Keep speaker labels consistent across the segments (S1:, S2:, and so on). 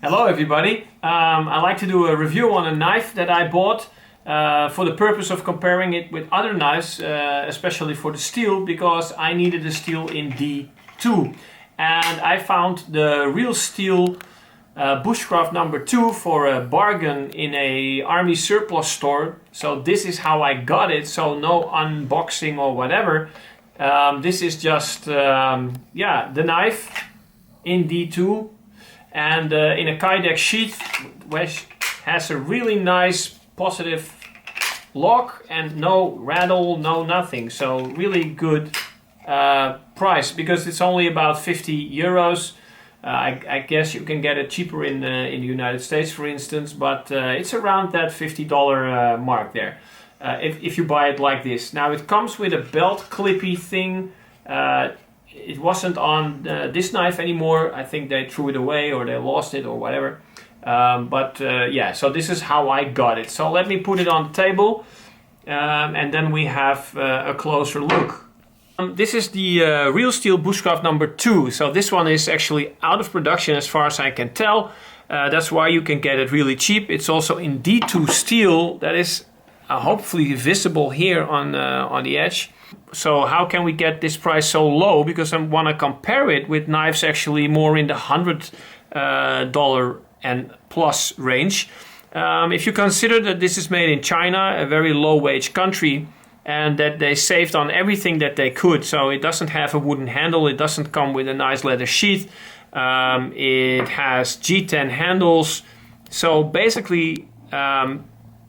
S1: Hello everybody. I'd like to do a review on a knife that I bought for the purpose of comparing it with other knives, especially for the steel, because I needed a steel in D2. And I found the real steel Bushcraft number 2 for a bargain in a army surplus store. So this is how I got it, so no unboxing or whatever. This is just the knife in D2 and in a Kydex sheath, which has a really nice positive lock and no rattle, no nothing. So really good price, because it's only about 50 euros. I guess you can get it cheaper in the United States, for instance, but it's around that $50 mark there if you buy it like this. Now it comes with a belt clippy thing. It wasn't on this knife anymore. I think they threw it away or they lost it or whatever. Yeah, so this is how I got it. So let me put it on the table and then we have a closer look. This is the real steel Bushcraft number 2. So this one is actually out of production as far as I can tell. That's why you can get it really cheap. It's also in D2 steel. That is hopefully visible here on the edge. So how can we get this price so low? Because I want to compare it with knives actually more in the $100 and plus range. If you consider that this is made in China, a very low wage country, and that they saved on everything that they could. So it doesn't have a wooden handle, it doesn't come with a nice leather sheath, it has G10 handles. So basically,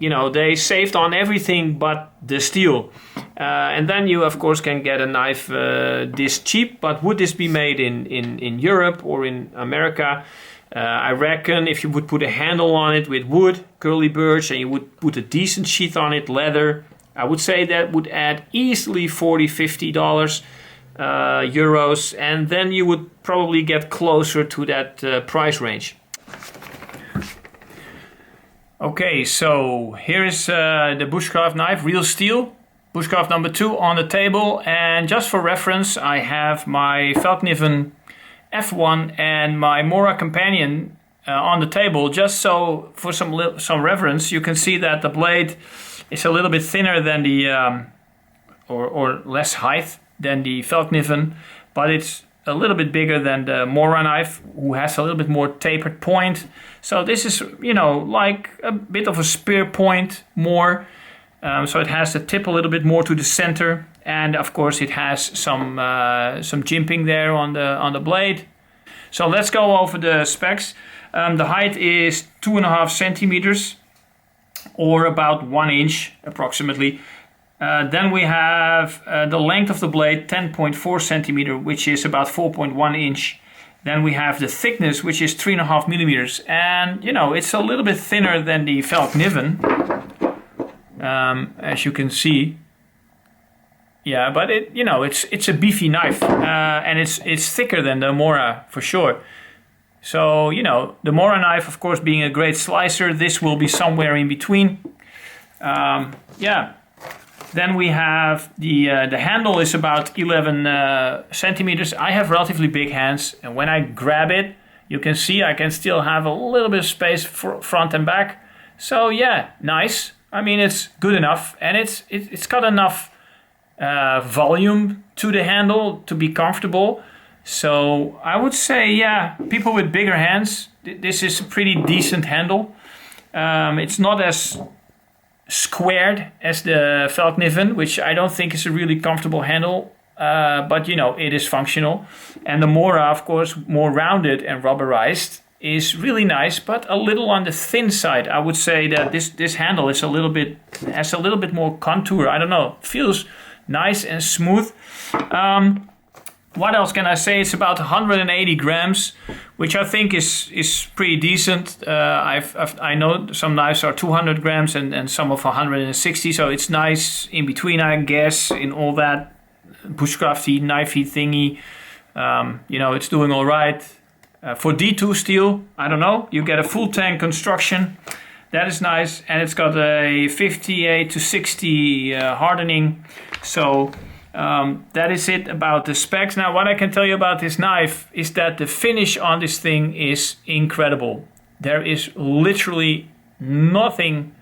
S1: you know, they saved on everything but the steel. And then you of course can get a knife this cheap, but would this be made in Europe or in America? I reckon if you would put a handle on it with wood, curly birch, and you would put a decent sheath on it, leather, I would say that would add easily $40–50 euros, and then you would probably get closer to that price range. Okay, so here is the Bushcraft knife, real steel, Bushcraft number 2 on the table, and just for reference I have my Feldkniven F1 and my Mora Companion on the table, just so for some reference you can see that the blade is a little bit thinner than the or less height than the Feldkniven, but it's a little bit bigger than the Mora knife, who has a little bit more tapered point. So this is, you know, like a bit of a spear point more. So it has the tip a little bit more to the center, and of course it has some jimping there on the blade. So let's go over the specs. The height is 2.5 centimeters, or about 1 inch approximately. Then we have the length of the blade, 10.4 centimeter, which is about 4.1 inch. Then we have the thickness, which is 3.5 millimeters, and you know, it's a little bit thinner than the Feldkniven, as you can see. Yeah, but it's a beefy knife, and it's thicker than the Mora for sure. So, you know, the Mora knife, of course, being a great slicer, this will be somewhere in between. Yeah. Then we have the handle is about 11 centimeters. I have relatively big hands, and when I grab it, you can see I can still have a little bit of space front and back. So yeah, nice. I mean, it's good enough, and it's got enough volume to the handle to be comfortable. So I would say, yeah, people with bigger hands, this is a pretty decent handle. It's not as squared as the Feldkniven, which I don't think is a really comfortable handle, but you know, it is functional. And the Mora, of course, more rounded and rubberized, is really nice, but a little on the thin side. I would say that this handle is has a little bit more contour. I don't know, feels nice and smooth. What else can I say? It's about 180 grams, which I think is pretty decent. I know some knives are 200 grams and some of 160, so it's nice in between, I guess, in all that bushcrafty, knifey thingy. You know, it's doing all right. For D2 steel, I don't know, you get a full tank construction. That is nice, and it's got a 58 to 60 hardening. So that is it about the specs. Now, what I can tell you about this knife is that the finish on this thing is incredible. there is literally nothing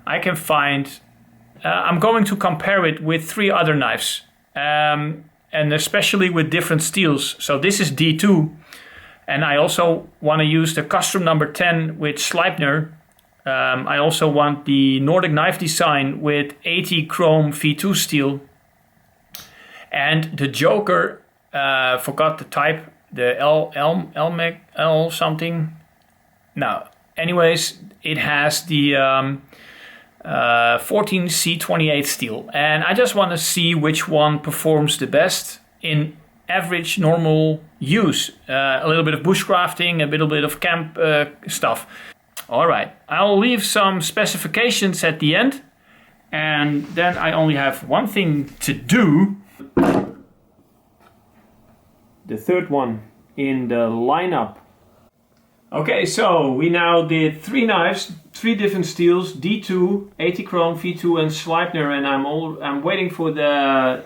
S1: I can find. I'm going to compare it with 3 other knives, and especially with different steels. So this is D2, and I also want to use the Casstrom number 10 with Sleipner. I also want the Nordic Knife design with 80 chrome V2 steel, and the Joker, forgot the type, the L something. Now, anyways, it has the 14C28 steel, and I just want to see which one performs the best in average normal use. A little bit of bushcrafting, a little bit of camp stuff. Alright, I'll leave some specifications at the end, and then I only have one thing to do. The third one in the lineup. Okay, so we now did 3 knives, 3 different steels, D2, 80 chrome, V2 and Sleipner, and I'm waiting for the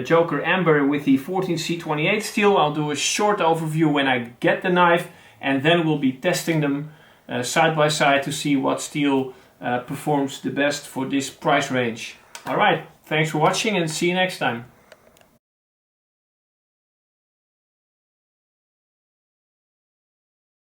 S1: Joker Ember with the 14C28 steel. I'll do a short overview when I get the knife, and then we'll be testing them side by side to see what steel performs the best for this price range. Alright, thanks for watching and see you next time.